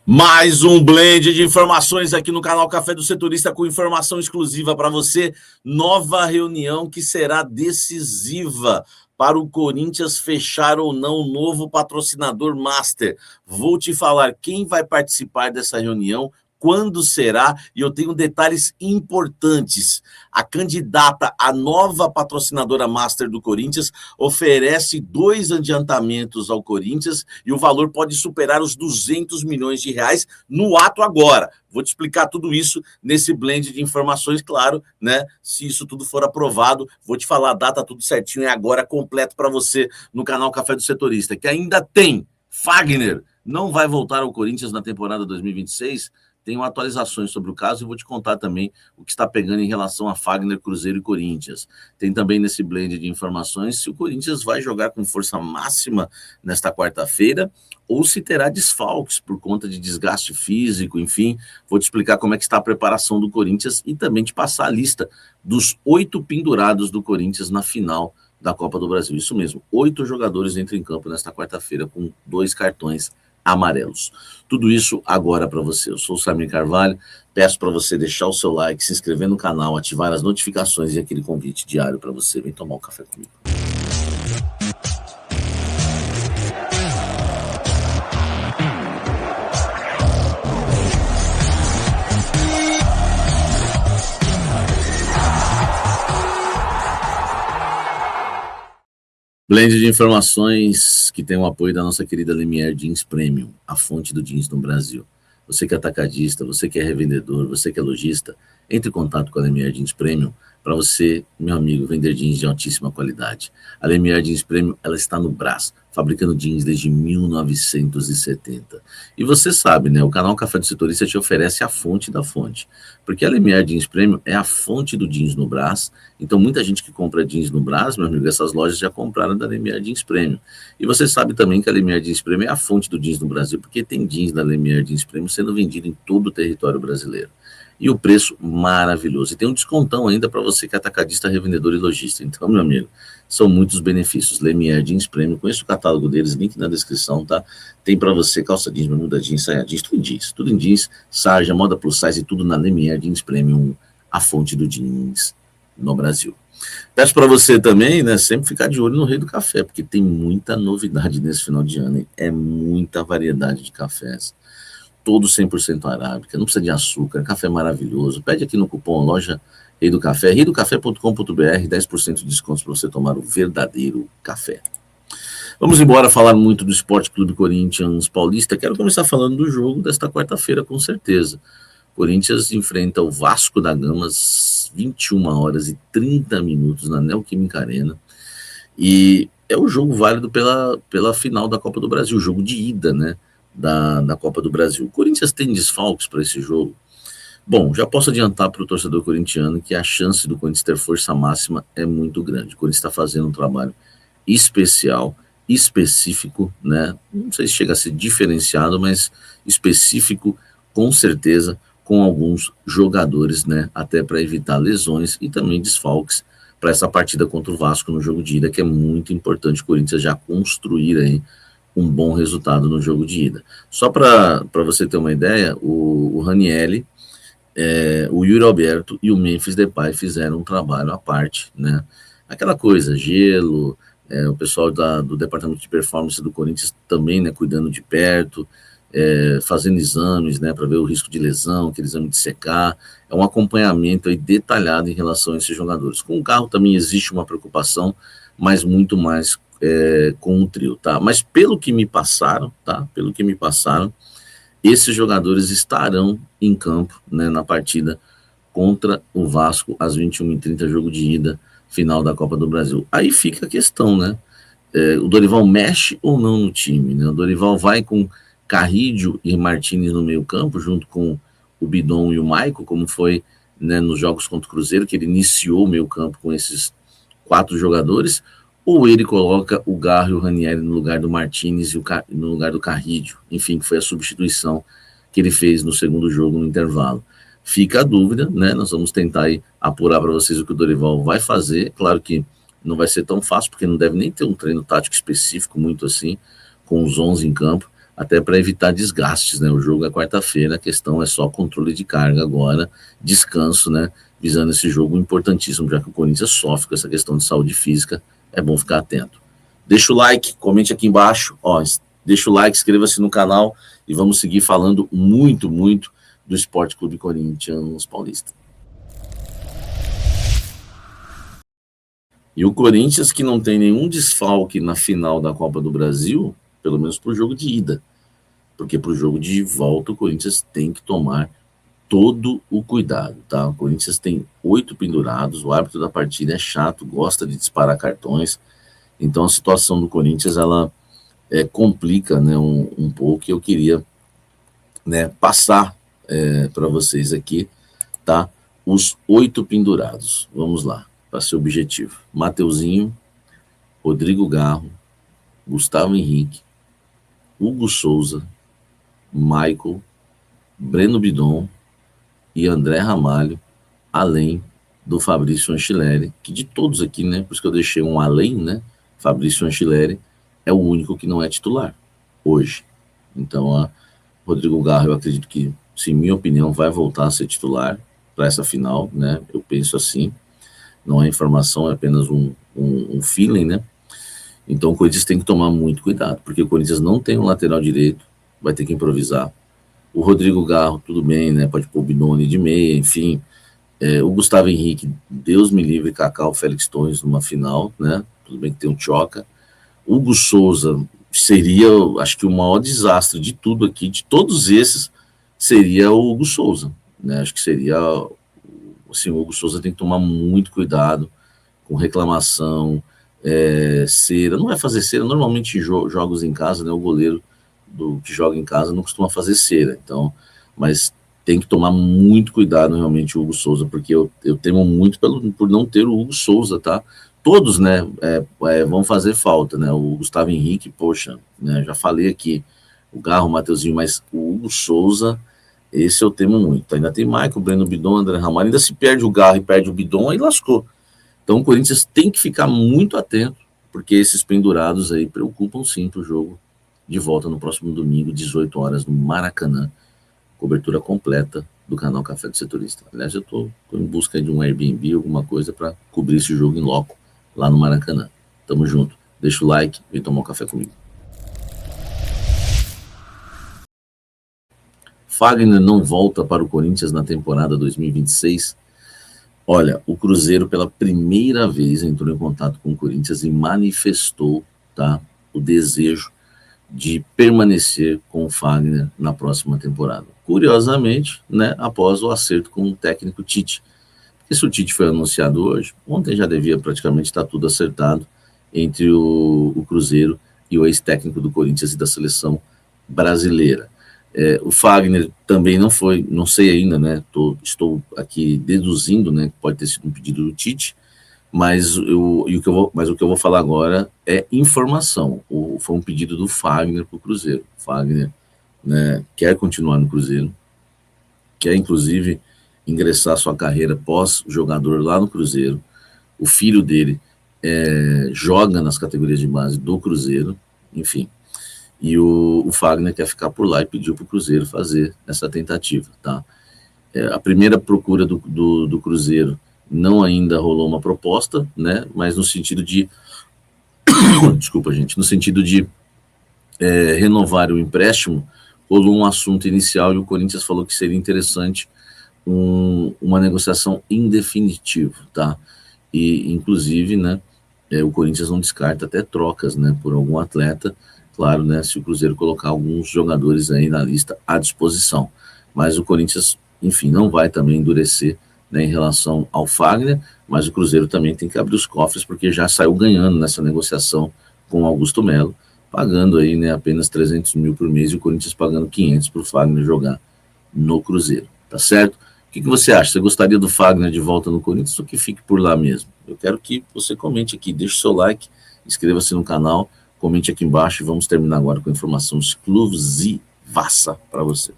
Mais um blend de informações aqui no canal Café do Setorista com informação exclusiva para você. Nova reunião que será decisiva para o Corinthians fechar ou não o novo patrocinador master. Vou te falar quem vai participar dessa reunião, quando será, e eu tenho detalhes importantes. A candidata à nova patrocinadora master do Corinthians oferece 2 adiantamentos ao Corinthians e o valor pode superar os 200 milhões de reais no ato agora. Vou te explicar tudo isso nesse blend de informações, claro, né? Se isso tudo for aprovado, vou te falar a data, tudo certinho, é agora completo para você no canal Café do Setorista, que ainda tem Fagner, não vai voltar ao Corinthians na temporada 2026. Tenho atualizações sobre o caso e vou te contar também o que está pegando em relação a Fagner, Cruzeiro e Corinthians. Tem também nesse blend de informações se o Corinthians vai jogar com força máxima nesta quarta-feira ou se terá desfalques por conta de desgaste físico, enfim. Vou te explicar como é que está a preparação do Corinthians e também te passar a lista dos 8 pendurados do Corinthians na final da Copa do Brasil. Isso mesmo, 8 jogadores entram em campo nesta quarta-feira com 2 cartões amarelos. Tudo isso agora para você. Eu sou o Samir Carvalho, peço para você deixar o seu like, se inscrever no canal, ativar as notificações e aquele convite diário para você. Vem tomar um café comigo. Blend de informações que tem o apoio da nossa querida Lemier Jeans Premium, a fonte do jeans no Brasil. Você que é atacadista, você que é revendedor, você que é lojista, entre em contato com a Lemier Jeans Premium para você, meu amigo, vender jeans de altíssima qualidade. A Lemier Jeans Premium, ela está no Brás, fabricando jeans desde 1970. E você sabe, né? O canal Café do Setorista te oferece a fonte da fonte. Porque a Lemier Jeans Premium é a fonte do jeans no Brás. Então, muita gente que compra jeans no Brás, meu amigo, essas lojas já compraram da Lemier Jeans Premium. E você sabe também que a Lemier Jeans Premium é a fonte do jeans no Brasil, porque tem jeans da Lemier Jeans Premium sendo vendido em todo o território brasileiro. E o preço maravilhoso. E tem um descontão ainda para você que é atacadista, revendedor e lojista. Então, meu amigo, são muitos benefícios. Lemier Jeans Premium, conheça o catálogo deles, link na descrição, tá? Tem para você calça jeans, bermuda jeans, saia jeans, tudo em jeans, sarja, moda plus size e tudo na Lemier Jeans Premium, a fonte do jeans no Brasil. Peço para você também, né, sempre ficar de olho no Rei do Café, porque tem muita novidade nesse final de ano, hein? É muita variedade de cafés. Todo 100% arábica, não precisa de açúcar, café maravilhoso. Pede aqui no cupom loja Rei do Café, reidocafé.com.br, 10% de desconto para você tomar o verdadeiro café. Vamos embora falar muito do Esporte Clube Corinthians Paulista. Quero começar falando do jogo desta quarta-feira, com certeza. Corinthians enfrenta o Vasco da Gama às 21h30 na Neoquímica Arena. E é o jogo válido pela final da Copa do Brasil, o jogo de ida, né? Da Copa do Brasil. O Corinthians tem desfalques para esse jogo? Bom, já posso adiantar para o torcedor corintiano que a chance do Corinthians ter força máxima é muito grande. O Corinthians está fazendo um trabalho especial, específico, né? Não sei se chega a ser diferenciado, mas específico, com certeza, com alguns jogadores, né? Até para evitar lesões e também desfalques para essa partida contra o Vasco no jogo de ida, que é muito importante o Corinthians já construir aí um bom resultado no jogo de ida. Só para você ter uma ideia, o Ranieri, o Yuri Alberto e o Memphis Depay fizeram um trabalho à parte, né? Aquela coisa, gelo, o pessoal do departamento de performance do Corinthians também, né, cuidando de perto, fazendo exames, né, para ver o risco de lesão, aquele exame de secar, é um acompanhamento aí detalhado em relação a esses jogadores. Com o carro também existe uma preocupação, mas muito mais com o trio, tá? Mas pelo que me passaram, esses jogadores estarão em campo, né, na partida contra o Vasco às 21h30, jogo de ida, final da Copa do Brasil. Aí fica a questão, né? O Dorival mexe ou não no time, né? O Dorival vai com Carrídio e Martínez no meio campo, junto com o Bidon e o Maico, como foi, né, nos jogos contra o Cruzeiro, que ele iniciou o meio campo com esses 4 jogadores, ou ele coloca o Garro e o Ranieri no lugar do Martínez e no lugar do Carrídio, enfim, que foi a substituição que ele fez no segundo jogo no intervalo. Fica a dúvida, né? Nós vamos tentar aí apurar para vocês o que o Dorival vai fazer. Claro que não vai ser tão fácil, porque não deve nem ter um treino tático específico muito assim, com os 11 em campo, até para evitar desgastes, né? O jogo é quarta-feira, a questão é só controle de carga agora, descanso, né? Visando esse jogo importantíssimo, já que o Corinthians sofre com essa questão de saúde física, é bom ficar atento. Deixa o like, comente aqui embaixo, ó, deixa o like, inscreva-se no canal e vamos seguir falando muito, muito do Esporte Clube Corinthians Paulista. E o Corinthians que não tem nenhum desfalque na final da Copa do Brasil, pelo menos para o jogo de ida, porque para o jogo de volta o Corinthians tem que tomar todo o cuidado, tá? O Corinthians tem 8 pendurados, o árbitro da partida é chato, gosta de disparar cartões, então a situação do Corinthians, ela complica, né, um pouco, e eu queria, né, passar para vocês aqui, tá? Os 8 pendurados, vamos lá, para ser objetivo. Mateuzinho, Rodrigo Garro, Gustavo Henrique, Hugo Souza, Michael, Breno Bidon e André Ramalho, além do Fabrício Anchileri, que de todos aqui, né, por isso que eu deixei um além, né, Fabrício Anchileri é o único que não é titular hoje. Então, Rodrigo Garro, eu acredito que, se minha opinião, vai voltar a ser titular para essa final, né, eu penso assim, não é informação, é apenas um feeling, né. Então o Corinthians tem que tomar muito cuidado, porque o Corinthians não tem um lateral direito, vai ter que improvisar. O Rodrigo Garro, tudo bem, né? Pode pôr o Binoni de meia, enfim. O Gustavo Henrique, Deus me livre, Cacau, Félix Torres numa final, né? Tudo bem que tem um Tchoca. Hugo Souza seria, acho que o maior desastre de tudo aqui, de todos esses, seria o Hugo Souza, né? Acho que seria, assim, o Hugo Souza tem que tomar muito cuidado com reclamação, cera, não vai fazer cera, normalmente jogos em casa, né, o goleiro que joga em casa não costuma fazer cera, então, mas tem que tomar muito cuidado realmente o Hugo Souza, porque eu temo muito por não ter o Hugo Souza, tá? Todos, né, vão fazer falta, né, o Gustavo Henrique, poxa, né, já falei aqui, o Garro, o Mateuzinho, mas o Hugo Souza, esse eu temo muito, ainda tem Michael, Breno Bidon, André Ramalho, ainda se perde o Garro e perde o Bidon, aí lascou. Então o Corinthians tem que ficar muito atento, porque esses pendurados aí preocupam sim para o jogo de volta no próximo domingo, 18 horas, no Maracanã. Cobertura completa do canal Café do Setorista. Aliás, eu estou em busca de um Airbnb, alguma coisa para cobrir esse jogo em loco, lá no Maracanã. Tamo junto. Deixa o like, vem tomar um café comigo. Fagner não volta para o Corinthians na temporada 2026. Olha, o Cruzeiro pela primeira vez entrou em contato com o Corinthians e manifestou, tá, o desejo de permanecer com o Fagner na próxima temporada. Curiosamente, né, após o acerto com o técnico Tite. Porque se o Tite foi anunciado hoje, ontem já devia praticamente estar tudo acertado entre o Cruzeiro e o ex-técnico do Corinthians e da seleção brasileira. O Fagner também não foi, não sei ainda, né? Estou aqui deduzindo, né? Que pode ter sido um pedido do Tite, mas o que eu vou falar agora é informação. Foi um pedido do Fagner para o Cruzeiro. O Fagner, né, quer continuar no Cruzeiro, quer inclusive ingressar sua carreira pós-jogador lá no Cruzeiro. O filho dele joga nas categorias de base do Cruzeiro, enfim. E o Fagner quer ficar por lá e pediu para o Cruzeiro fazer essa tentativa, tá? A primeira procura do Cruzeiro não ainda rolou uma proposta, né? Mas no sentido de desculpa, gente, no sentido de renovar o empréstimo, rolou um assunto inicial e o Corinthians falou que seria interessante uma negociação em definitivo, tá? E inclusive, né? O Corinthians não descarta até trocas, né? Por algum atleta. Claro, né, se o Cruzeiro colocar alguns jogadores aí na lista à disposição. Mas o Corinthians, enfim, não vai também endurecer, né, em relação ao Fagner, mas o Cruzeiro também tem que abrir os cofres, porque já saiu ganhando nessa negociação com o Augusto Melo, pagando aí, né, apenas 300 mil por mês e o Corinthians pagando 500 para o Fagner jogar no Cruzeiro, tá certo? O que você acha? Você gostaria do Fagner de volta no Corinthians ou que fique por lá mesmo? Eu quero que você comente aqui, deixe o seu like, inscreva-se no canal, comente aqui embaixo e vamos terminar agora com informação exclusivaça para você.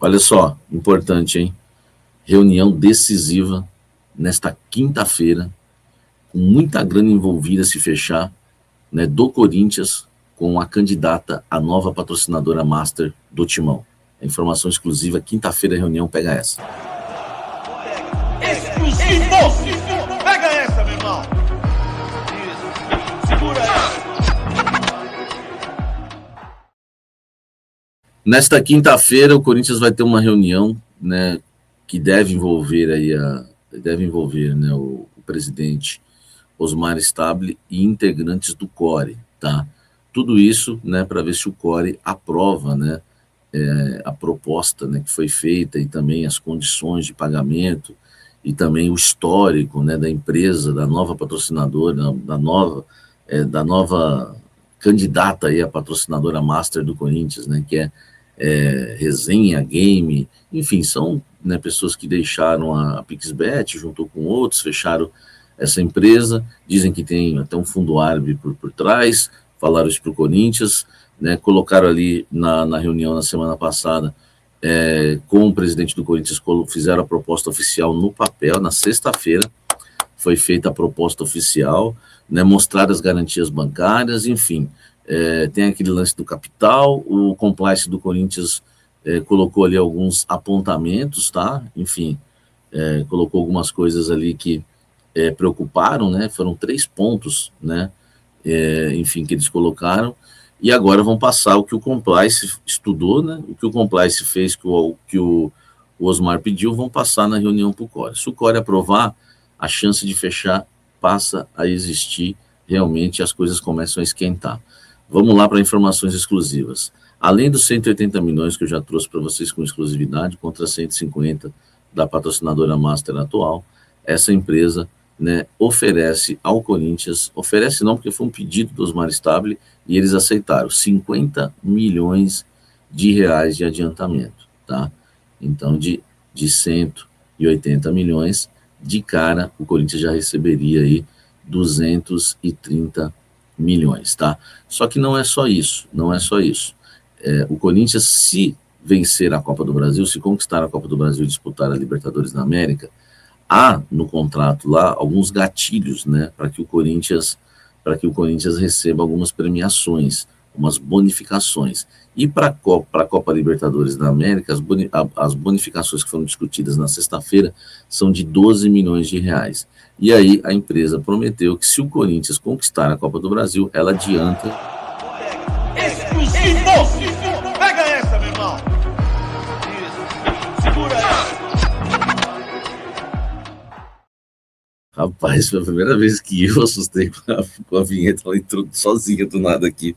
Olha só, importante, hein? Reunião decisiva nesta quinta-feira, com muita grana envolvida se fechar, né, do Corinthians com a candidata à nova patrocinadora master do Timão. A informação exclusiva, quinta-feira, reunião, pega essa. Exclusivo! Pega essa, meu irmão! Isso. Segura essa! Nesta quinta-feira, o Corinthians vai ter uma reunião, né, que deve envolver aí né, o presidente Osmar Stable e integrantes do CORE, tá? Tudo isso, né, para ver se o CORE aprova, né, a proposta, né, que foi feita e também as condições de pagamento e também o histórico, né, da empresa, da nova patrocinadora, da nova candidata aí a patrocinadora master do Corinthians, né, que é Resenha Game, enfim, são, né, pessoas que deixaram a PixBet, juntou com outros, fecharam essa empresa, dizem que tem até um fundo árabe por trás, falaram isso para o Corinthians, né, colocaram ali na reunião na semana passada com o presidente do Corinthians, fizeram a proposta oficial no papel, na sexta-feira foi feita a proposta oficial, né, mostraram as garantias bancárias, enfim, tem aquele lance do capital, o compliance do Corinthians colocou ali alguns apontamentos, tá? Enfim, colocou algumas coisas ali que preocuparam, né? Foram 3 pontos, né? Enfim, que eles colocaram, e agora vão passar o que o compliance estudou, né? O que o compliance fez, que o Osmar pediu, vão passar na reunião para o CORE. Se o CORE aprovar, a chance de fechar passa a existir, realmente as coisas começam a esquentar. Vamos lá para informações exclusivas. Além dos 180 milhões que eu já trouxe para vocês com exclusividade, contra 150 da patrocinadora master atual, essa empresa, né, oferece ao Corinthians, oferece não, porque foi um pedido do Osmar Stable e eles aceitaram 50 milhões de reais de adiantamento, tá? Então, de 180 milhões, de cara, o Corinthians já receberia aí 230 milhões, tá? Só que não é só isso, não é só isso. O Corinthians, se vencer a Copa do Brasil, se conquistar a Copa do Brasil e disputar a Libertadores da América, há no contrato lá alguns gatilhos, né, para que o Corinthians receba algumas premiações, umas bonificações. E para a Copa Libertadores da América, as bonificações que foram discutidas na sexta-feira são de 12 milhões de reais. E aí a empresa prometeu que se o Corinthians conquistar a Copa do Brasil, ela adianta... Exclusivo! Pega essa, meu irmão! Isso. Segura essa! Rapaz, foi a primeira vez que eu assustei com a vinheta, ela entrou sozinha do nada aqui.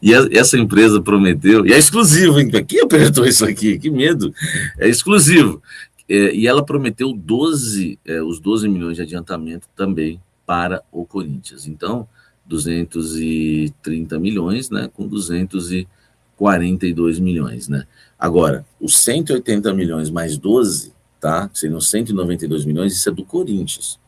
E essa empresa prometeu, e é exclusivo, hein? Quem apertou isso aqui? Que medo! É exclusivo. E ela prometeu os 12 milhões de adiantamento também para o Corinthians. Então, 230 milhões, né, com 242 milhões, né? Agora, os 180 milhões mais 12, tá? Seriam 192 milhões, isso é do Corinthians.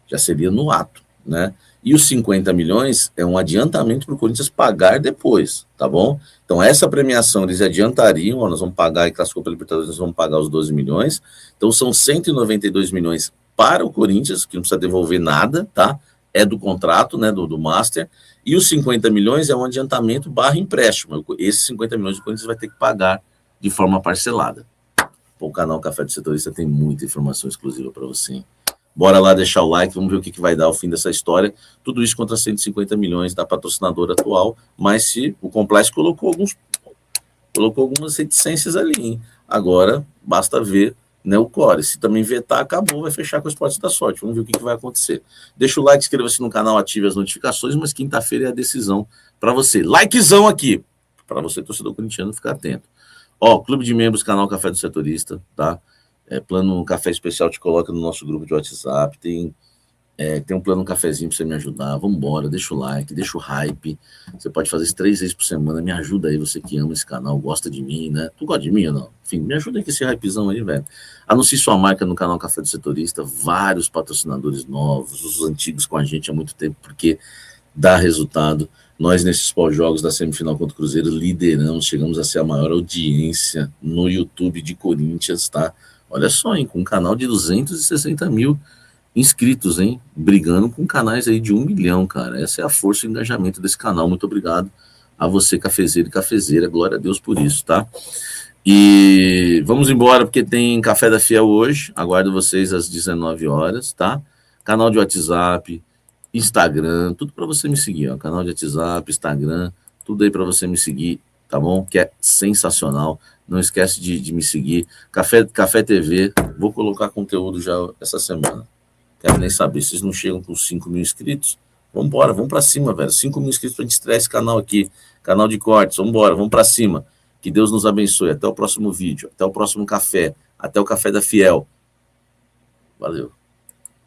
Já seria no ato, né? E os 50 milhões é um adiantamento para o Corinthians pagar depois, tá bom? Então, essa premiação eles adiantariam, ó, nós vamos pagar, e classificou pela Libertadores, nós vamos pagar os 12 milhões. Então, são 192 milhões para o Corinthians, que não precisa devolver nada, tá? É do contrato, né, do Master. E os 50 milhões é um adiantamento barra empréstimo. Esses 50 milhões o Corinthians vai ter que pagar de forma parcelada. Pô, o canal Café do Setorista tem muita informação exclusiva para você, hein? Bora lá deixar o like, vamos ver o que vai dar ao fim dessa história. Tudo isso contra 150 milhões da patrocinadora atual, mas se o Compliance colocou algumas reticências ali, hein? Agora, basta ver, né, o CORE. Se também vetar, acabou, vai fechar com os Esportes da Sorte. Vamos ver o que vai acontecer. Deixa o like, inscreva-se no canal, ative as notificações, mas quinta-feira é a decisão para você. Likezão aqui, para você, torcedor corintiano, ficar atento. Ó, Clube de Membros, canal Café do Setorista, tá? Plano Café Especial te coloca no nosso grupo de WhatsApp, tem um plano cafezinho para você me ajudar, vamos embora, deixa o like, deixa o hype, você pode fazer isso 3 vezes por semana, me ajuda aí, você que ama esse canal, gosta de mim, né? Tu gosta de mim ou não? Enfim, me ajuda aí com esse hypezão aí, velho. Anuncie sua marca no canal Café do Setorista, vários patrocinadores novos, os antigos com a gente há muito tempo, porque dá resultado. Nós, nesses pós-jogos da semifinal contra o Cruzeiro, lideramos, chegamos a ser a maior audiência no YouTube de Corinthians, tá? Olha só, hein, com um canal de 260 mil inscritos, hein? Brigando com canais aí de 1 milhão, cara. Essa é a força e o engajamento desse canal. Muito obrigado a você, cafezeiro e cafezeira. Glória a Deus por isso, tá? E vamos embora, porque tem Café da Fiel hoje. Aguardo vocês às 19 horas, tá? Canal de WhatsApp, Instagram, tudo para você me seguir, ó. Canal de WhatsApp, Instagram, tudo aí para você me seguir, tá bom? Que é sensacional. Não esquece de me seguir. Café TV, vou colocar conteúdo já essa semana. Quero nem saber, vocês não chegam com 5 mil inscritos? Vamos embora, vamos para cima, velho. 5 mil inscritos para a gente estrear esse canal aqui. Canal de cortes, vamos embora, vamos para cima. Que Deus nos abençoe. Até o próximo vídeo, até o próximo café, até o Café da Fiel. Valeu.